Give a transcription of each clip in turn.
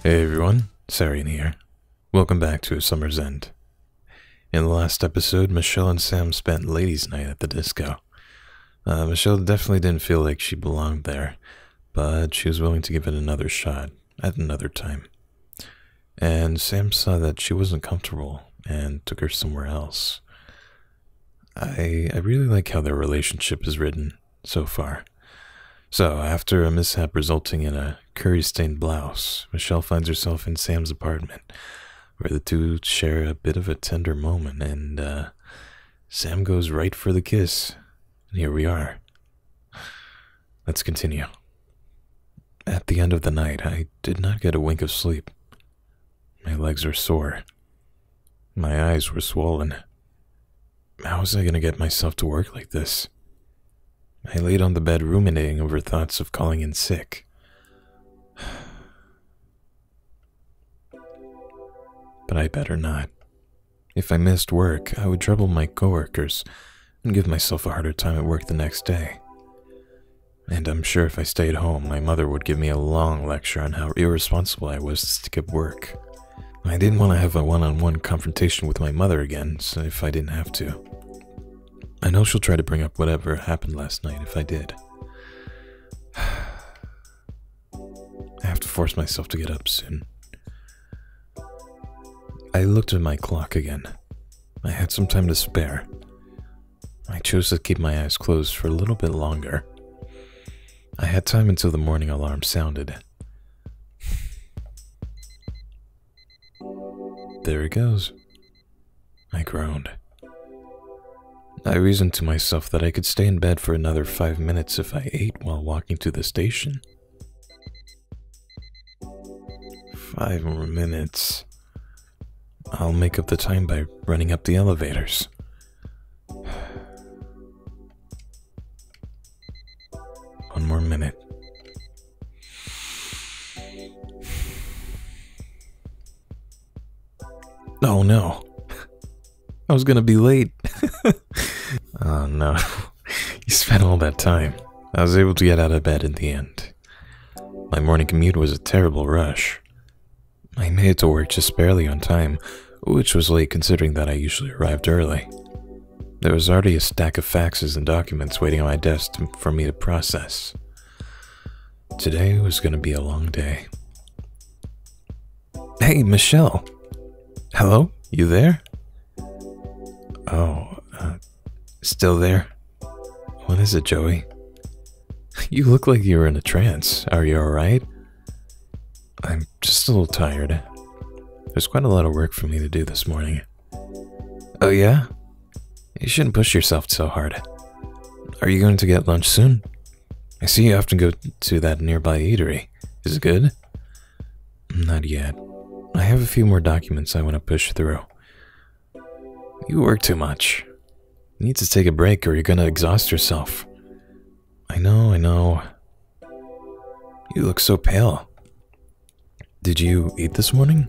Hey everyone, Serien here. Welcome back to A Summer's End. In the last episode, Michelle and Sam spent ladies' night at the disco. Michelle definitely didn't feel like she belonged there, but she was willing to give it another shot at another time. And Sam saw that she wasn't comfortable and took her somewhere else. I really like how their relationship is written so far. So, after a mishap resulting in a curry-stained blouse, Michelle finds herself in Sam's apartment, where the two share a bit of a tender moment, and Sam goes right for the kiss. And here we are. Let's continue. At the end of the night, I did not get a wink of sleep. My legs were sore. My eyes were swollen. How was I going to get myself to work like this? I laid on the bed ruminating over thoughts of calling in sick. But I better not. If I missed work, I would trouble my coworkers and give myself a harder time at work the next day. And I'm sure if I stayed home, my mother would give me a long lecture on how irresponsible I was to skip work. I didn't want to have a one-on-one confrontation with my mother again, so if I didn't have to. I know she'll try to bring up whatever happened last night if I did. I have to force myself to get up soon. I looked at my clock again. I had some time to spare. I chose to keep my eyes closed for a little bit longer. I had time until the morning alarm sounded. There it goes. I groaned. I reasoned to myself that I could stay in bed for another 5 minutes if I ate while walking to the station. 5 more minutes. I'll make up the time by running up the elevators. One more minute. Oh no. I was gonna be late. Oh no. You spent all that time. I was able to get out of bed in the end. My morning commute was a terrible rush. I made it to work just barely on time, which was late considering that I usually arrived early. There was already a stack of faxes and documents waiting on my desk for me to process. Today was gonna be a long day. Hey, Michelle! Hello? You there? Oh, still there? What is it, Joey? You look like you were in a trance. Are you alright? I'm just a little tired. There's quite a lot of work for me to do this morning. Oh yeah? You shouldn't push yourself so hard. Are you going to get lunch soon? I see you often go to that nearby eatery. Is it good? Not yet. I have a few more documents I want to push through. You work too much. You need to take a break or you're gonna exhaust yourself. I know. You look so pale. Did you eat this morning?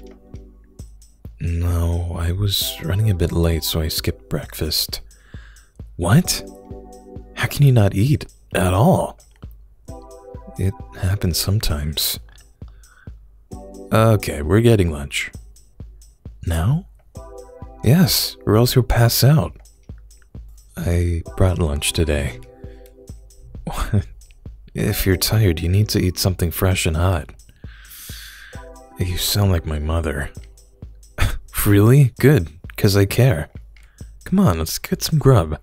No, I was running a bit late, so I skipped breakfast. What? How can you not eat at all? It happens sometimes. Okay, we're getting lunch. Now? Yes, or else you'll pass out. I brought lunch today. If you're tired, you need to eat something fresh and hot. You sound like my mother. Really? Good, because I care. Come on, let's get some grub.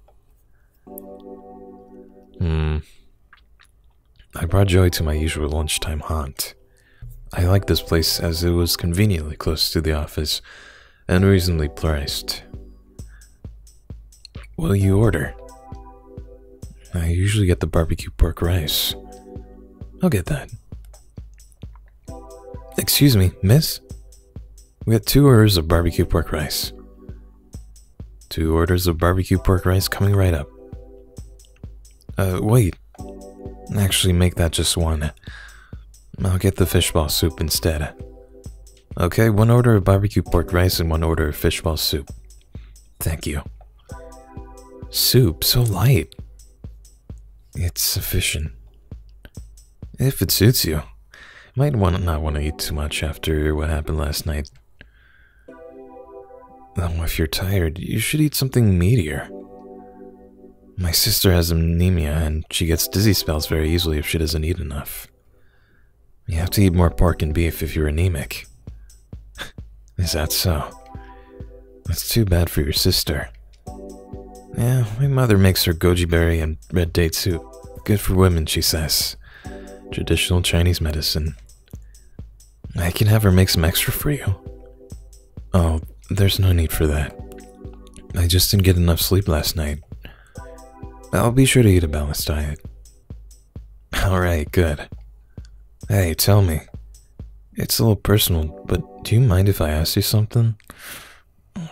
I brought Joey to my usual lunchtime haunt. I like this place as it was conveniently close to the office and reasonably priced. What'll you order? I usually get the barbecue pork rice. I'll get that. Excuse me, miss? We got 2 orders of barbecue pork rice. 2 orders of barbecue pork rice coming right up. Wait. Actually, make that just 1. I'll get the fishball soup instead. Okay, 1 order of barbecue pork rice and 1 order of fishball soup. Thank you. Soup, so light. It's sufficient. If it suits you. Might not want to eat too much after what happened last night. Oh, if you're tired, you should eat something meatier. My sister has anemia, and she gets dizzy spells very easily if she doesn't eat enough. You have to eat more pork and beef if you're anemic. Is that so? That's too bad for your sister. Yeah, my mother makes her goji berry and red date soup. Good for women, she says. Traditional Chinese medicine. I can have her make some extra for you. Oh, there's no need for that. I just didn't get enough sleep last night. I'll be sure to eat a balanced diet. Alright, good. Hey, tell me. It's a little personal, but do you mind if I ask you something?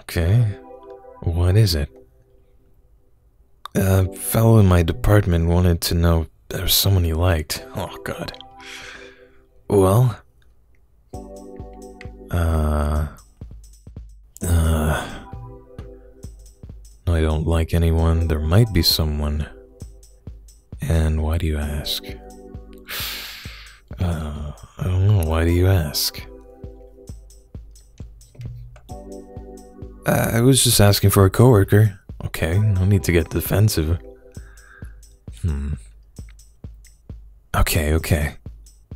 Okay. What is it? A fellow in my department wanted to know if there was someone he liked. Oh, God. Well? I don't like anyone. There might be someone. And why do you ask? I don't know. Why do you ask? I was just asking for a coworker. Okay, no need to get defensive. Okay.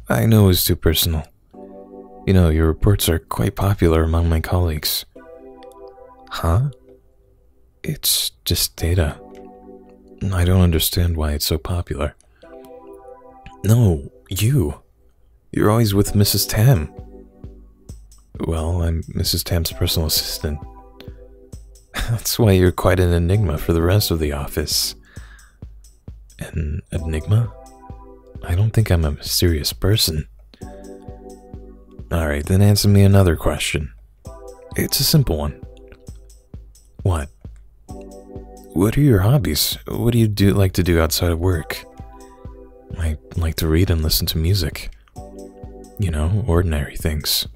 I know it's too personal. You know, your reports are quite popular among my colleagues. Huh? It's just data. I don't understand why it's so popular. No, you. You're always with Mrs. Tam. Well, I'm Mrs. Tam's personal assistant. That's why you're quite an enigma for the rest of the office. An enigma? I don't think I'm a mysterious person. Alright, then answer me another question. It's a simple one. What? What are your hobbies? What do you like to do outside of work? I like to read and listen to music. You know, ordinary things.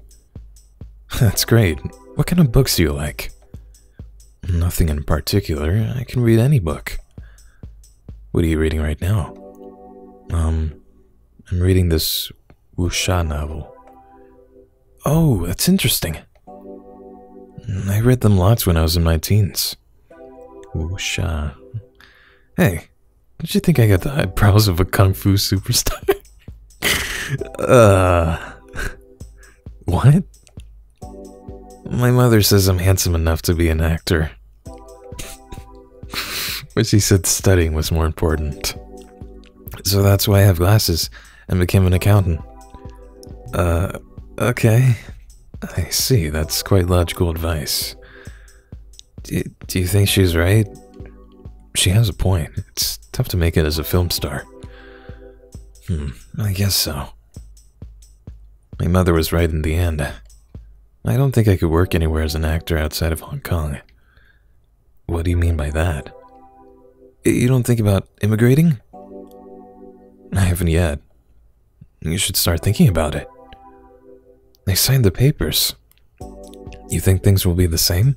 That's great. What kind of books do you like? Nothing in particular. I can read any book. What are you reading right now? I'm reading this wuxia novel. Oh, that's interesting. I read them lots when I was in my teens. Wuxia. Hey, don't you think I got the eyebrows of a kung fu superstar? What? My mother says I'm handsome enough to be an actor. But she said studying was more important. So that's why I have glasses and became an accountant. Okay. I see, that's quite logical advice. Do you think she's right? She has a point. It's tough to make it as a film star. I guess so. My mother was right in the end. I don't think I could work anywhere as an actor outside of Hong Kong. What do you mean by that? You don't think about immigrating? I haven't yet. You should start thinking about it. They signed the papers. You think things will be the same?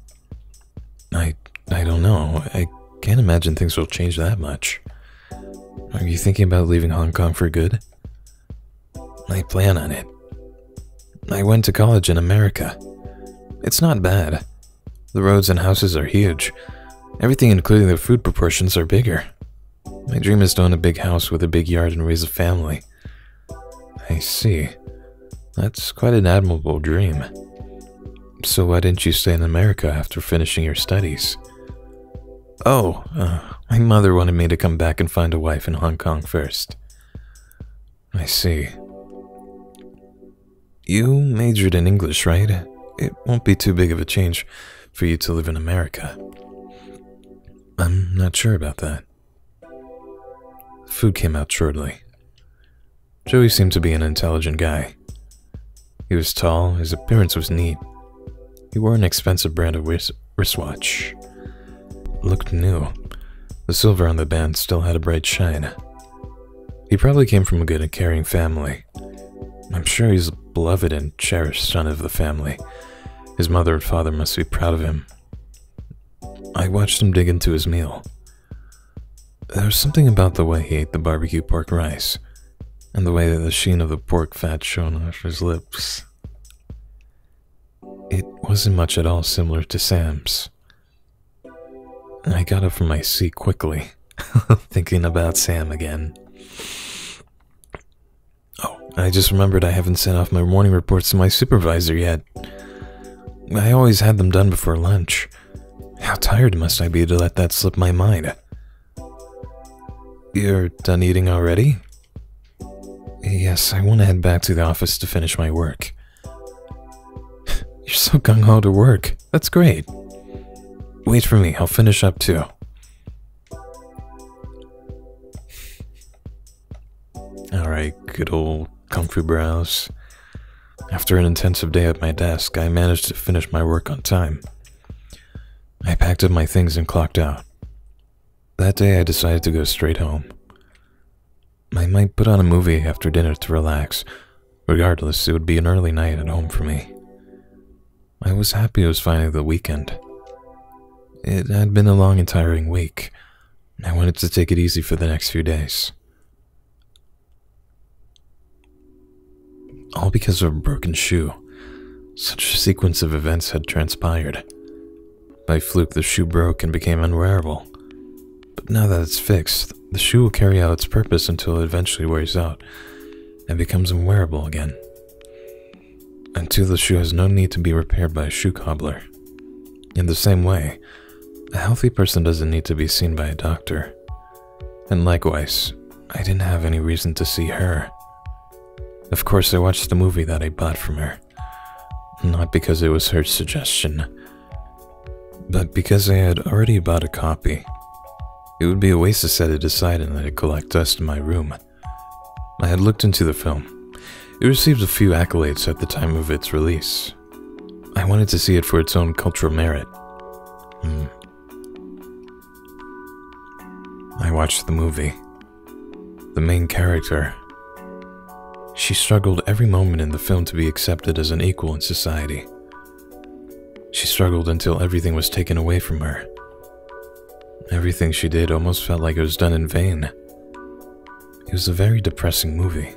I don't know. I can't imagine things will change that much. Are you thinking about leaving Hong Kong for good? I plan on it. I went to college in America. It's not bad. The roads and houses are huge. Everything, including the food proportions, are bigger. My dream is to own a big house with a big yard and raise a family. I see. That's quite an admirable dream. So why didn't you stay in America after finishing your studies? Oh, my mother wanted me to come back and find a wife in Hong Kong first. I see. You majored in English, right? It won't be too big of a change for you to live in America. I'm not sure about that. Food came out shortly. Joey seemed to be an intelligent guy. He was tall, his appearance was neat. He wore an expensive brand of wristwatch. Looked new. The silver on the band still had a bright shine. He probably came from a good and caring family. I'm sure he's a beloved and cherished son of the family. His mother and father must be proud of him. I watched him dig into his meal. There was something about the way he ate the barbecue pork rice. and the way that the sheen of the pork fat shone off his lips. It wasn't much at all similar to Sam's. I got up from my seat quickly, thinking about Sam again. Oh, I just remembered I haven't sent off my morning reports to my supervisor yet. I always had them done before lunch. How tired must I be to let that slip my mind? You're done eating already? Yes, I want to head back to the office to finish my work. You're so gung-ho to work. That's great. Wait for me, I'll finish up too. Alright, good old comfy browse. After an intensive day at my desk, I managed to finish my work on time. I packed up my things and clocked out. That day I decided to go straight home. I might put on a movie after dinner to relax. Regardless, it would be an early night at home for me. I was happy it was finally the weekend. It had been a long and tiring week. I wanted to take it easy for the next few days. All because of a broken shoe. Such a sequence of events had transpired. By fluke, the shoe broke and became unwearable. But now that it's fixed, the shoe will carry out its purpose until it eventually wears out and becomes unwearable again. Until the shoe has no need to be repaired by a shoe cobbler. In the same way, a healthy person doesn't need to be seen by a doctor. And likewise, I didn't have any reason to see her. Of course, I watched the movie that I bought from her. Not because it was her suggestion, but because I had already bought a copy. It would be a waste to set it aside and let it collect dust in my room. I had looked into the film. It received a few accolades at the time of its release. I wanted to see it for its own cultural merit. I watched the movie. The main character. She struggled every moment in the film to be accepted as an equal in society. She struggled until everything was taken away from her. Everything she did almost felt like it was done in vain. It was a very depressing movie.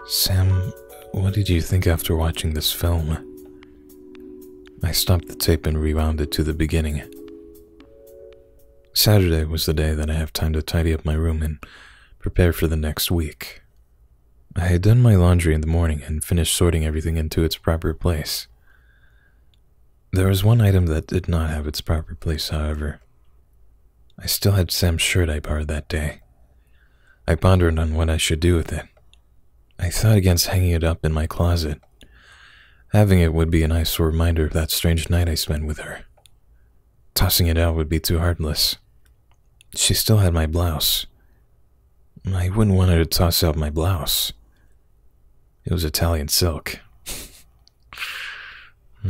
Sam, what did you think after watching this film? I stopped the tape and rewound it to the beginning. Saturday was the day that I have time to tidy up my room and prepare for the next week. I had done my laundry in the morning and finished sorting everything into its proper place. There was one item that did not have its proper place, however. I still had Sam's shirt I borrowed that day. I pondered on what I should do with it. I thought against hanging it up in my closet. Having it would be a nice reminder of that strange night I spent with her. Tossing it out would be too heartless. She still had my blouse. I wouldn't want her to toss out my blouse. It was Italian silk.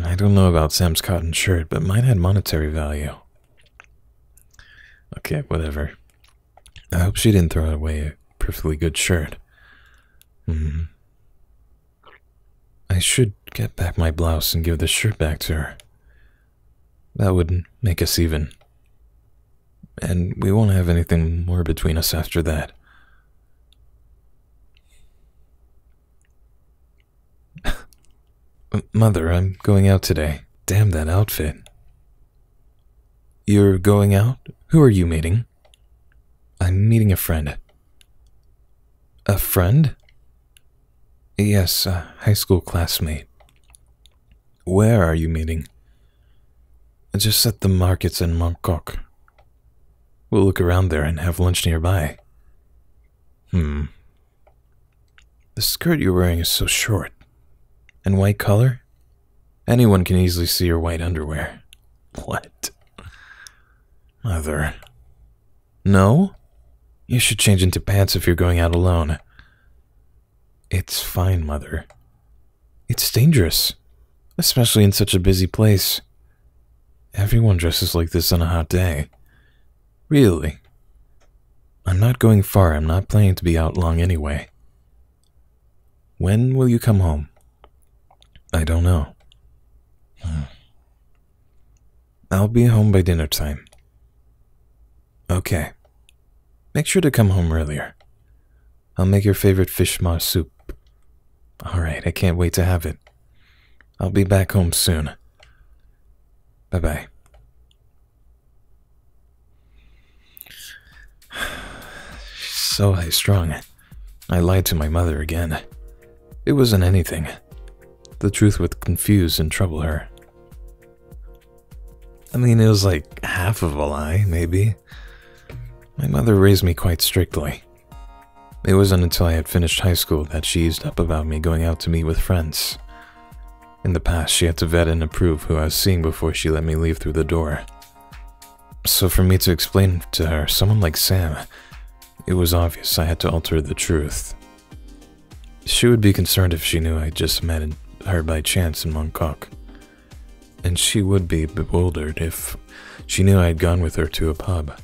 I don't know about Sam's cotton shirt, but mine had monetary value. Okay, whatever. I hope she didn't throw away a perfectly good shirt. I should get back my blouse and give the shirt back to her. That would make us even. And we won't have anything more between us after that. Mother, I'm going out today. Damn that outfit. You're going out? Who are you meeting? I'm meeting a friend. A friend? Yes, a high school classmate. Where are you meeting? Just at the markets in Mongkok. We'll look around there and have lunch nearby. The skirt you're wearing is so short. And white color? Anyone can easily see your white underwear. What? Mother. No? You should change into pants if you're going out alone. It's fine, Mother. It's dangerous. Especially in such a busy place. Everyone dresses like this on a hot day. Really? I'm not going far. I'm not planning to be out long anyway. When will you come home? I don't know. I'll be home by dinner time. Okay. Make sure to come home earlier. I'll make your favorite fish maw soup. Alright, I can't wait to have it. I'll be back home soon. Bye-bye. She's so high-strung. I lied to my mother again. It wasn't anything. The truth would confuse and trouble her. I mean, it was like half of a lie, maybe. My mother raised me quite strictly. It wasn't until I had finished high school that she eased up about me going out to meet with friends. In the past, she had to vet and approve who I was seeing before she let me leave through the door. So for me to explain to her someone like Sam, it was obvious I had to alter the truth. She would be concerned if she knew I just met her by chance in Mongkok. And she would be bewildered if she knew I had gone with her to a pub.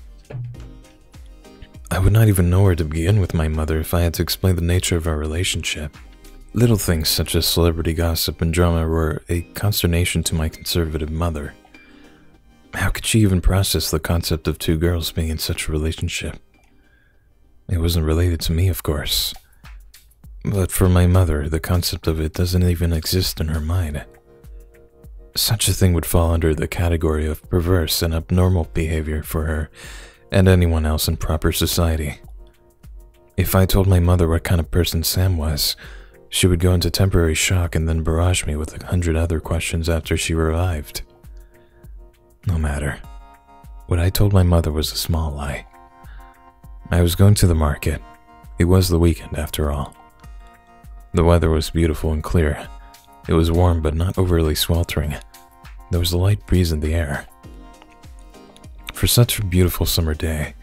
I would not even know where to begin with my mother if I had to explain the nature of our relationship. Little things such as celebrity gossip and drama were a consternation to my conservative mother. How could she even process the concept of two girls being in such a relationship? It wasn't related to me, of course. But for my mother, the concept of it doesn't even exist in her mind. Such a thing would fall under the category of perverse and abnormal behavior for her and anyone else in proper society. If I told my mother what kind of person Sam was, she would go into temporary shock and then barrage me with 100 other questions after she revived. No matter. What I told my mother was a small lie. I was going to the market. It was the weekend, after all. The weather was beautiful and clear. It was warm but not overly sweltering. There was a light breeze in the air. For such a beautiful summer day,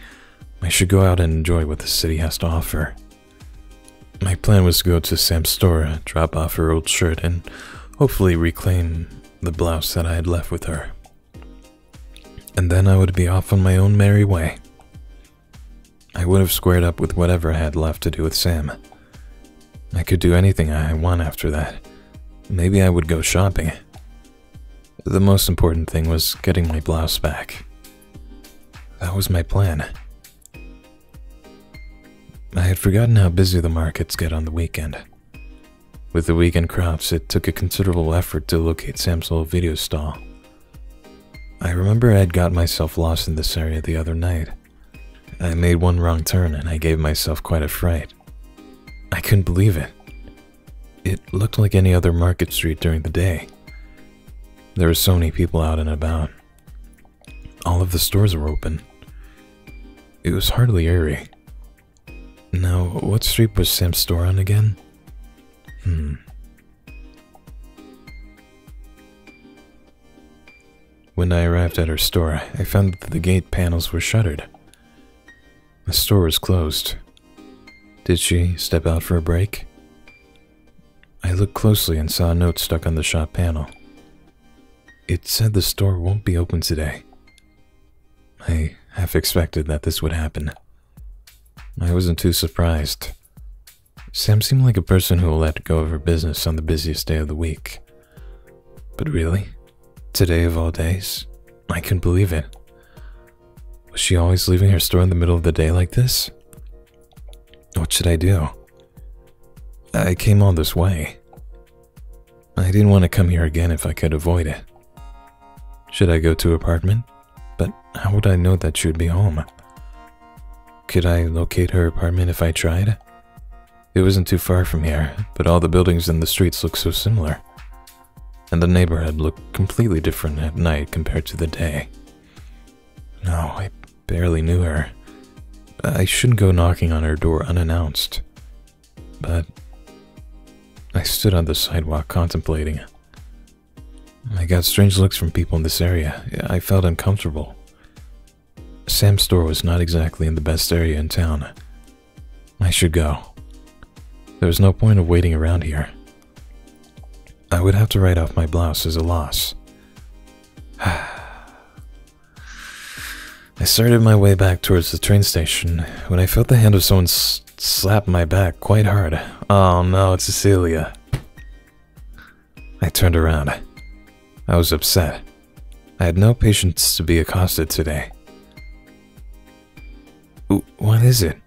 I should go out and enjoy what the city has to offer. My plan was to go to Sam's store, drop off her old shirt, and hopefully reclaim the blouse that I had left with her. And then I would be off on my own merry way. I would have squared up with whatever I had left to do with Sam. I could do anything I want after that. Maybe I would go shopping. The most important thing was getting my blouse back. That was my plan. I had forgotten how busy the markets get on the weekend. With the weekend crowds, it took a considerable effort to locate Sam's little video stall. I remember I had got myself lost in this area the other night. I made one wrong turn and I gave myself quite a fright. I couldn't believe it. It looked like any other market street during the day. There were so many people out and about. All of the stores were open. It was hardly eerie. Now, what street was Sam's store on again? When I arrived at her store, I found that the gate panels were shuttered. The store was closed. Did she step out for a break? I looked closely and saw a note stuck on the shop panel. It said the store won't be open today. I half expected that this would happen. I wasn't too surprised. Sam seemed like a person who will let go of her business on the busiest day of the week. But really? Today of all days? I couldn't believe it. Was she always leaving her store in the middle of the day like this? What should I do? I came all this way. I didn't want to come here again if I could avoid it. Should I go to her apartment? But how would I know that she would be home? Could I locate her apartment if I tried? It wasn't too far from here, but all the buildings in the streets looked so similar. And the neighborhood looked completely different at night compared to the day. No, I barely knew her. I shouldn't go knocking on her door unannounced. But I stood on the sidewalk contemplating. I got strange looks from people in this area. I felt uncomfortable. Sam's store was not exactly in the best area in town. I should go. There was no point of waiting around here. I would have to write off my blouse as a loss. I started my way back towards the train station when I felt the hand of someone slap my back quite hard. Oh no, it's Cecilia. I turned around. I was upset. I had no patience to be accosted today. What is it?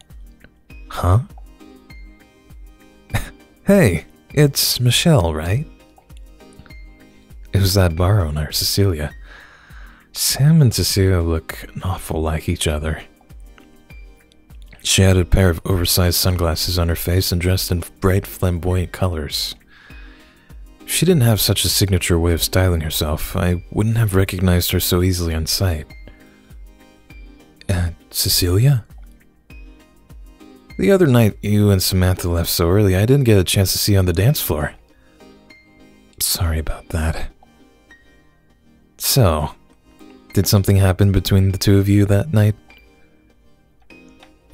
Huh? Hey, it's Michelle, right? It was that bar owner, Cecilia. Sam and Cecilia look an awful like each other. She had a pair of oversized sunglasses on her face and dressed in bright, flamboyant colors. If she didn't have such a signature way of styling herself, I wouldn't have recognized her so easily on sight. Cecilia? The other night you and Samantha left so early I didn't get a chance to see you on the dance floor. Sorry about that. So, did something happen between the two of you that night?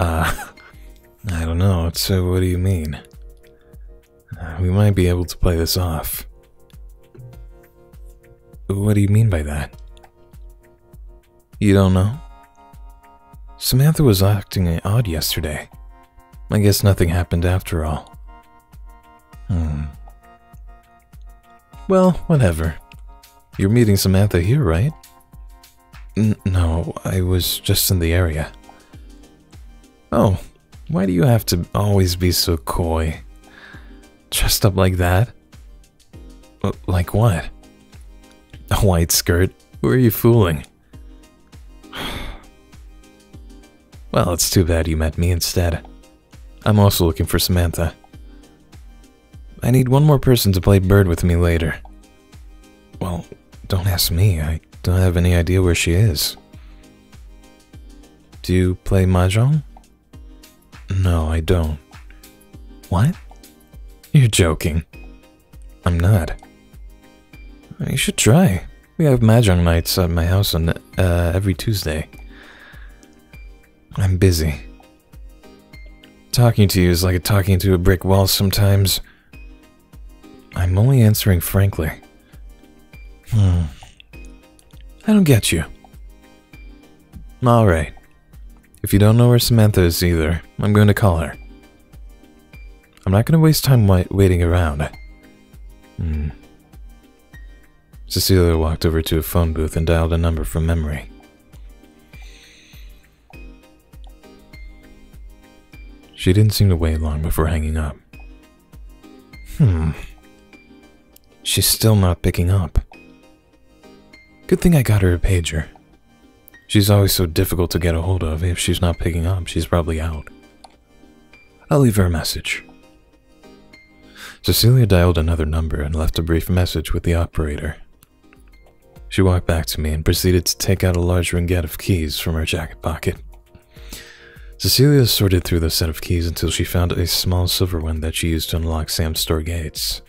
I don't know, so what do you mean? We might be able to play this off. What do you mean by that? You don't know? Samantha was acting odd yesterday. I guess nothing happened after all. Well, whatever. You're meeting Samantha here, right? No, I was just in the area. Oh, why do you have to always be so coy? Dressed up like that? Like what? A white skirt? Who are you fooling? Well, it's too bad you met me instead. I'm also looking for Samantha. I need one more person to play bird with me later. Well, don't ask me. I don't have any idea where she is. Do you play mahjong? No, I don't. What? You're joking. I'm not. You should try. We have mahjong nights at my house on every Tuesday. I'm busy. Talking to you is like talking to a brick wall sometimes. I'm only answering frankly. I don't get you. Alright. If you don't know where Samantha is either, I'm going to call her. I'm not going to waste time waiting around. Cecilia walked over to a phone booth and dialed a number from memory. She didn't seem to wait long before hanging up. She's still not picking up. Good thing I got her a pager. She's always so difficult to get a hold of. If she's not picking up, she's probably out. I'll leave her a message. Cecilia dialed another number and left a brief message with the operator. She walked back to me and proceeded to take out a large ringgit of keys from her jacket pocket. Cecilia sorted through the set of keys until she found a small silver one that she used to unlock Sam's store gates.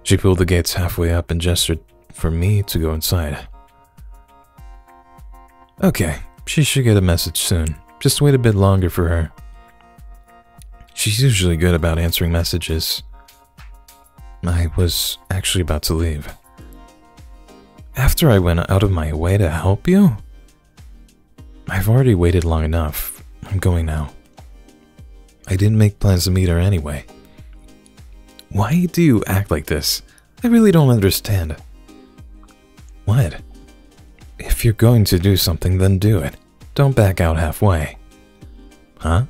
She pulled the gates halfway up and gestured for me to go inside. Okay, she should get a message soon. Just wait a bit longer for her. She's usually good about answering messages. I was actually about to leave. After I went out of my way to help you? I've already waited long enough. I'm going now. I didn't make plans to meet her anyway. Why do you act like this? I really don't understand. What? If you're going to do something, then do it. Don't back out halfway. Huh?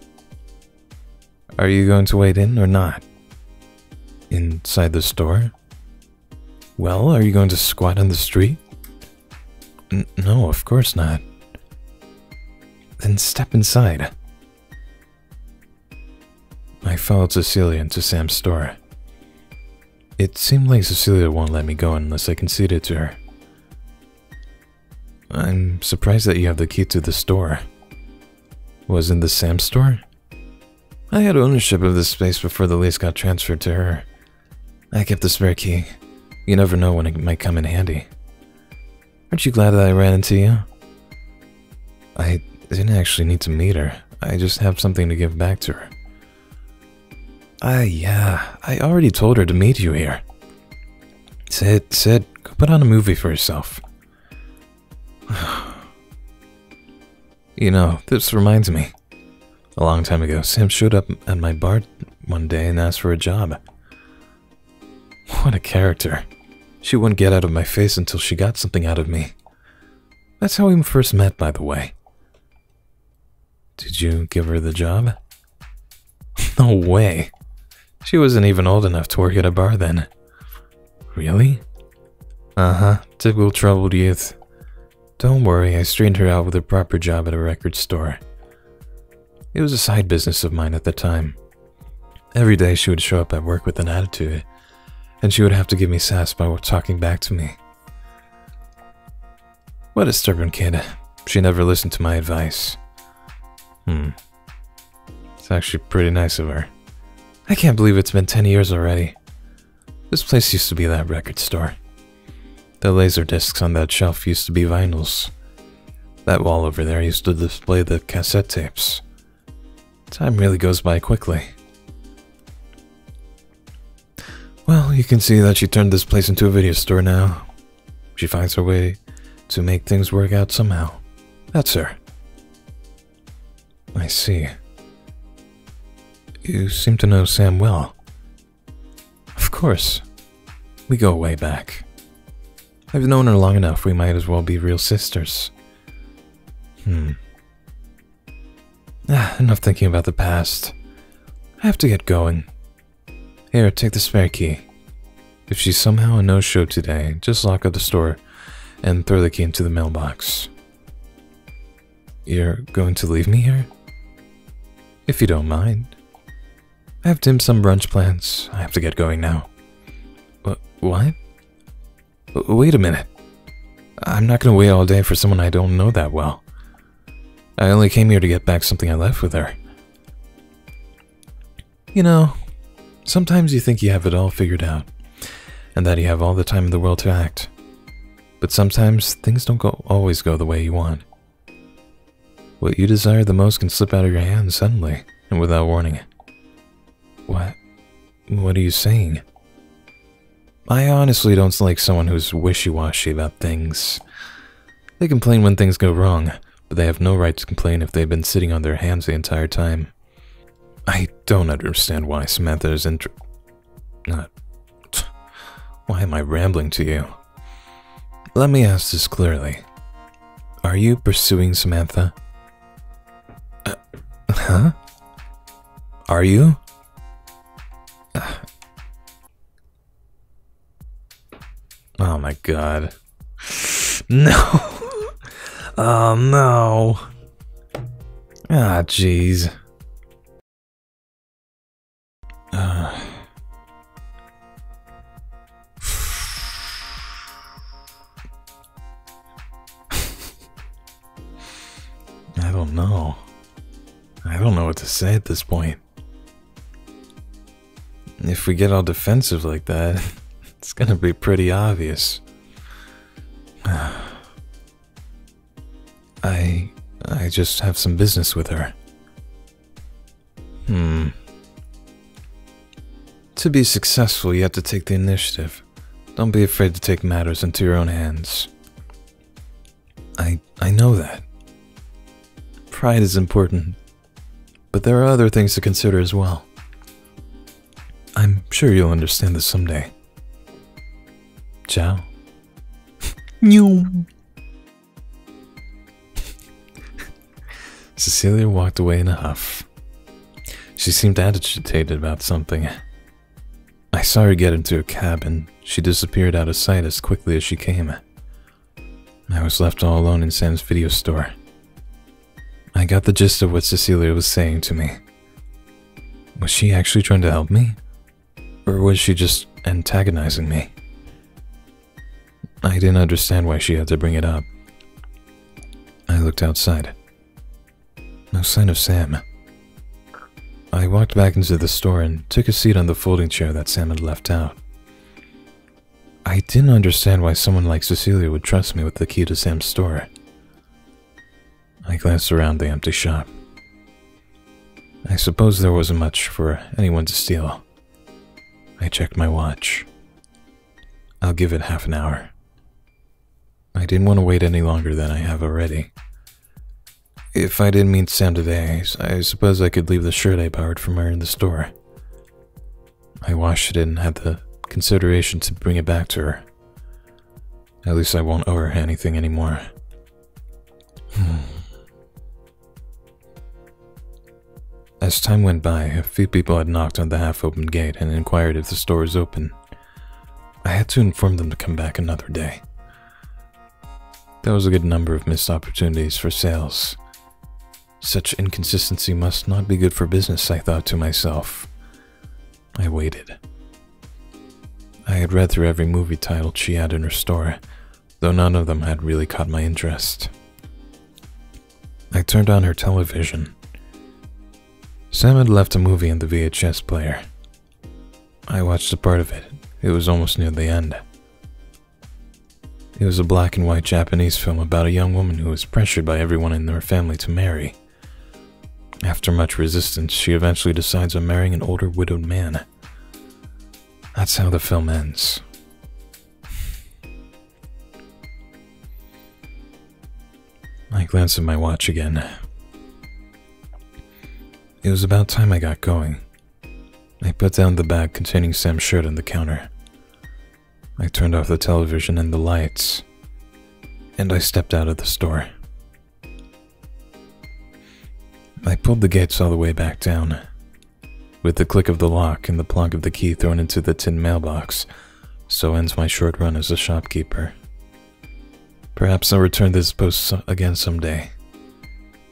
Are you going to wait in or not? Inside the store? Well, are you going to squat on the street? No, of course not. Then step inside. I followed Cecilia into Sam's store. It seemed like Cecilia won't let me go unless I conceded to her. I'm surprised that you have the key to the store. Wasn't this Sam's store? I had ownership of this space before the lease got transferred to her. I kept the spare key. You never know when it might come in handy. Aren't you glad that I ran into you? I didn't actually need to meet her. I just have something to give back to her. Yeah, I already told her to meet you here. Sid, go put on a movie for yourself. You know, this reminds me. A long time ago, Sam showed up at my bar one day and asked for a job. What a character. She wouldn't get out of my face until she got something out of me. That's how we first met, by the way. Did you give her the job? No way. She wasn't even old enough to work at a bar then. Really? Uh-huh, typical troubled youth. Don't worry, I straightened her out with a proper job at a record store. It was a side business of mine at the time. Every day she would show up at work with an attitude, and she would have to give me sass by talking back to me. What a stubborn kid. She never listened to my advice. It's actually pretty nice of her. I can't believe it's been 10 years already. This place used to be that record store. The laser discs on that shelf used to be vinyls. That wall over there used to display the cassette tapes. Time really goes by quickly. Well, you can see that she turned this place into a video store now. She finds her way to make things work out somehow. That's her. I see. You seem to know Sam well. Of course. We go way back. I've known her long enough, we might as well be real sisters. Enough thinking about the past. I have to get going. Here, take the spare key. If she's somehow a no-show today, just lock up the store and throw the key into the mailbox. You're going to leave me here? If you don't mind. I have dim sum brunch plans. I have to get going now. What? Wait a minute. I'm not gonna wait all day for someone I don't know that well. I only came here to get back something I left with her. You know, sometimes you think you have it all figured out, and that you have all the time in the world to act. But sometimes things don't always go the way you want. What you desire the most can slip out of your hands suddenly, and without warning. What are you saying? I honestly don't like someone who's wishy-washy about things. They complain when things go wrong, but they have no right to complain if they've been sitting on their hands the entire time. I don't understand why Samantha is Why am I rambling to you? Let me ask this clearly. Are you pursuing Samantha? Huh? Are you? Oh my god. No! Oh no! Ah, jeez. I don't know. I don't know what to say at this point. If we get all defensive like that, it's gonna be pretty obvious. I just have some business with her. To be successful, you have to take the initiative. Don't be afraid to take matters into your own hands. I know that. Pride is important, but there are other things to consider as well. I'm sure you'll understand this someday. Ciao. Cecilia walked away in a huff. She seemed agitated about something. I saw her get into a cab and she disappeared out of sight as quickly as she came. I was left all alone in Sam's video store. I got the gist of what Cecilia was saying to me. Was she actually trying to help me? Or was she just antagonizing me? I didn't understand why she had to bring it up. I looked outside. No sign of Sam. I walked back into the store and took a seat on the folding chair that Sam had left out. I didn't understand why someone like Cecilia would trust me with the key to Sam's store. I glanced around the empty shop. I suppose there wasn't much for anyone to steal. I checked my watch. I'll give it half an hour. I didn't want to wait any longer than I have already. If I didn't meet Sam today, I suppose I could leave the shirt I borrowed from her in the store. I washed it and had the consideration to bring it back to her. At least I won't owe her anything anymore. As time went by, a few people had knocked on the half-open gate and inquired if the store was open. I had to inform them to come back another day. There was a good number of missed opportunities for sales. Such inconsistency must not be good for business, I thought to myself. I waited. I had read through every movie title she had in her store, though none of them had really caught my interest. I turned on her television. Sam had left a movie in the VHS player. I watched a part of it. It was almost near the end. It was a black and white Japanese film about a young woman who was pressured by everyone in her family to marry. After much resistance, she eventually decides on marrying an older widowed man. That's how the film ends. I glanced at my watch again. It was about time I got going. I put down the bag containing Sam's shirt on the counter. I turned off the television and the lights, and I stepped out of the store. I pulled the gates all the way back down. With the click of the lock and the plunk of the key thrown into the tin mailbox, so ends my short run as a shopkeeper. Perhaps I'll return this post again someday.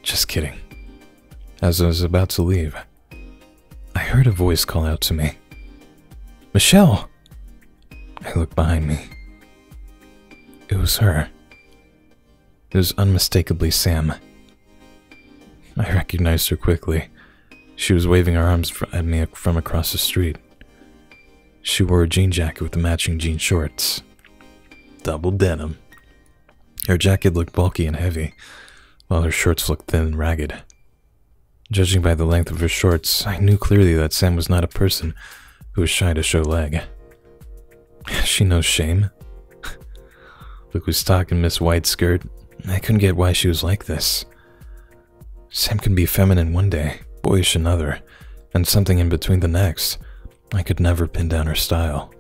Just kidding. As I was about to leave, I heard a voice call out to me. "Michelle!" I looked behind me. It was her. It was unmistakably Sam. I recognized her quickly. She was waving her arms at me from across the street. She wore a jean jacket with the matching jean shorts. Double denim. Her jacket looked bulky and heavy, while her shorts looked thin and ragged. Judging by the length of her shorts, I knew clearly that Sam was not a person who was shy to show leg. She knows shame. Look who's talking, Miss White Skirt. I couldn't get why she was like this. Sam can be feminine one day, boyish another, and something in between the next. I could never pin down her style.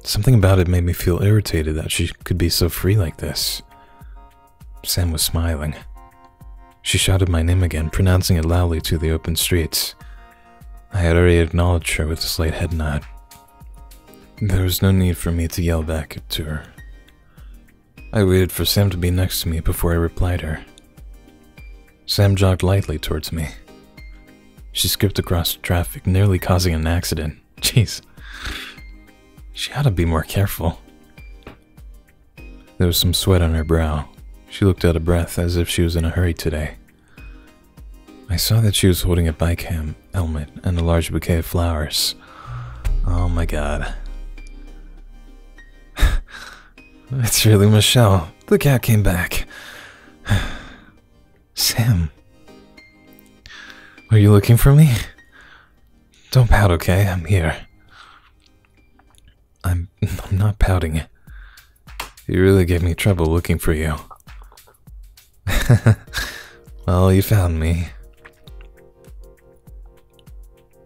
Something about it made me feel irritated that she could be so free like this. Sam was smiling. She shouted my name again, pronouncing it loudly to the open streets. I had already acknowledged her with a slight head nod. There was no need for me to yell back to her. I waited for Sam to be next to me before I replied her. Sam jogged lightly towards me. She skipped across traffic, nearly causing an accident. Jeez. She ought to be more careful. There was some sweat on her brow. She looked out of breath, as if she was in a hurry today. I saw that she was holding a bike helmet and a large bouquet of flowers. Oh my god. It's really Michelle. The cat came back. Sam. Are you looking for me? Don't pout, okay? I'm here. I'm not pouting. You really gave me trouble looking for you. Well, you found me.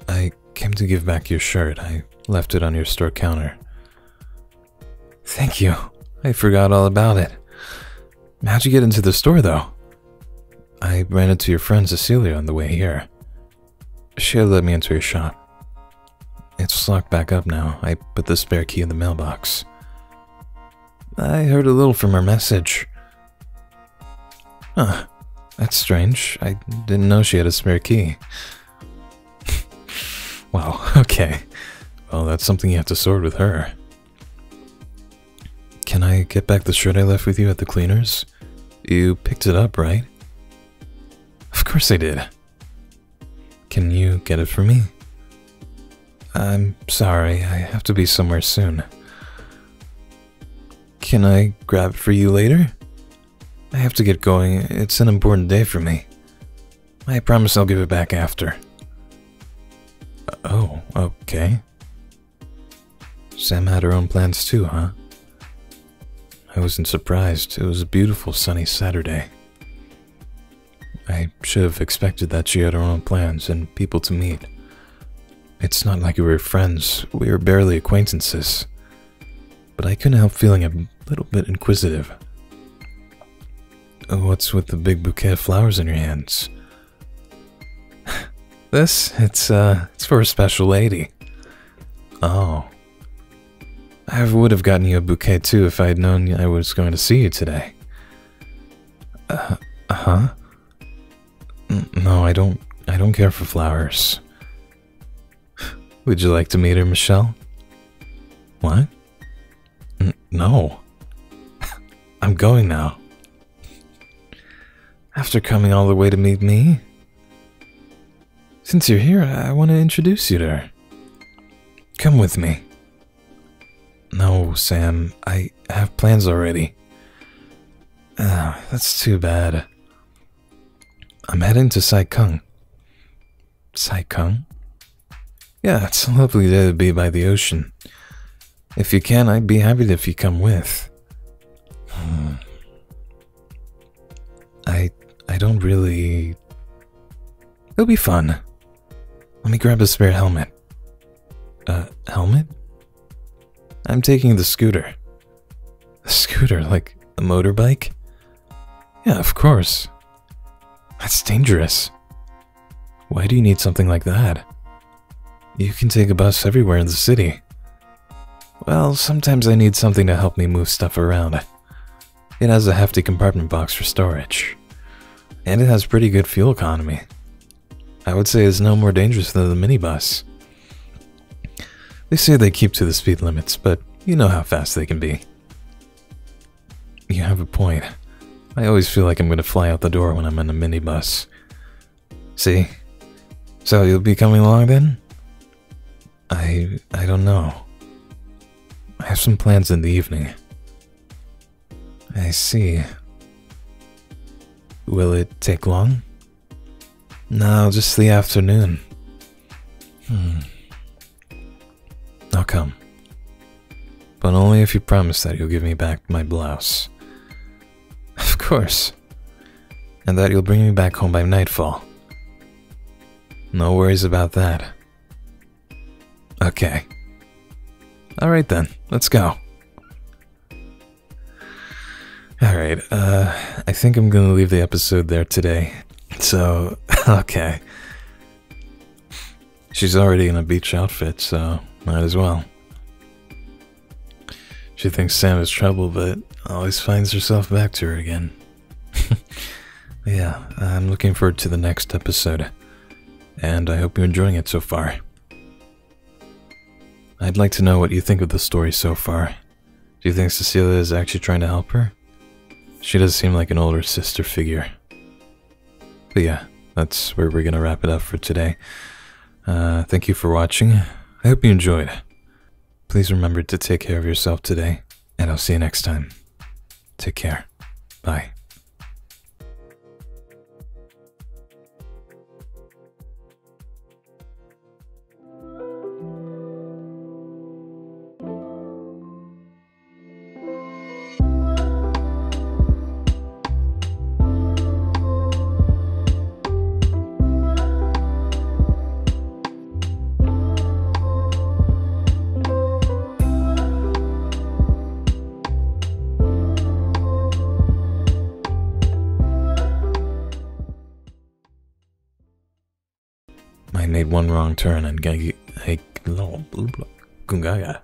I came to give back your shirt. I left it on your store counter. Thank you. I forgot all about it. How'd you get into the store, though? I ran into your friend Cecilia on the way here. She had let me into your shop. It's locked back up now. I put the spare key in the mailbox. I heard a little from her message. Huh. That's strange. I didn't know she had a spare key. Wow, okay. Well, that's something you have to sort with her. Can I get back the shirt I left with you at the cleaners? You picked it up, right? Of course I did. Can you get it for me? I'm sorry, I have to be somewhere soon. Can I grab it for you later? I have to get going. It's an important day for me. I promise I'll give it back after. Oh, okay. Sam had her own plans too, huh? I wasn't surprised. It was a beautiful sunny Saturday. I should have expected that she had her own plans and people to meet. It's not like we were friends. We were barely acquaintances. But I couldn't help feeling a little bit inquisitive. What's with the big bouquet of flowers in your hands? This? It's for a special lady. Oh. I would have gotten you a bouquet too if I had known I was going to see you today. Huh? No, I don't care for flowers. Would you like to meet her, Michelle? What? No. I'm going now. After coming all the way to meet me? Since you're here, I want to introduce you to her. Come with me. No, Sam, I have plans already. That's too bad. I'm heading to Sai Kung. Sai Kung? Yeah, it's a lovely day to be by the ocean. If you can, I'd be happy if you come with. I don't really... It'll be fun. Let me grab a spare helmet. Helmet? I'm taking the scooter. A scooter, like a motorbike? Yeah, of course. That's dangerous. Why do you need something like that? You can take a bus everywhere in the city. Well, sometimes I need something to help me move stuff around. It has a hefty compartment box for storage. And it has pretty good fuel economy. I would say it's no more dangerous than the minibus. They say they keep to the speed limits, but you know how fast they can be. You have a point. I always feel like I'm going to fly out the door when I'm in a minibus. See? So you'll be coming along then? I don't know. I have some plans in the evening. I see. Will it take long? No, just the afternoon. I'll come. But only if you promise that you'll give me back my blouse. Of course. And that you'll bring me back home by nightfall. No worries about that. Okay. Alright then, let's go. Alright, I think I'm gonna leave the episode there today. So, okay. She's already in a beach outfit, so might as well. She thinks Sam is trouble, but always finds herself back to her again. Yeah, I'm looking forward to the next episode, and I hope you're enjoying it so far. I'd like to know what you think of the story so far. Do you think Cecilia is actually trying to help her? She does seem like an older sister figure. But yeah, that's where we're gonna wrap it up for today. Thank you for watching. I hope you enjoyed. Please remember to take care of yourself today, and I'll see you next time. Take care. Bye. I made one wrong turn and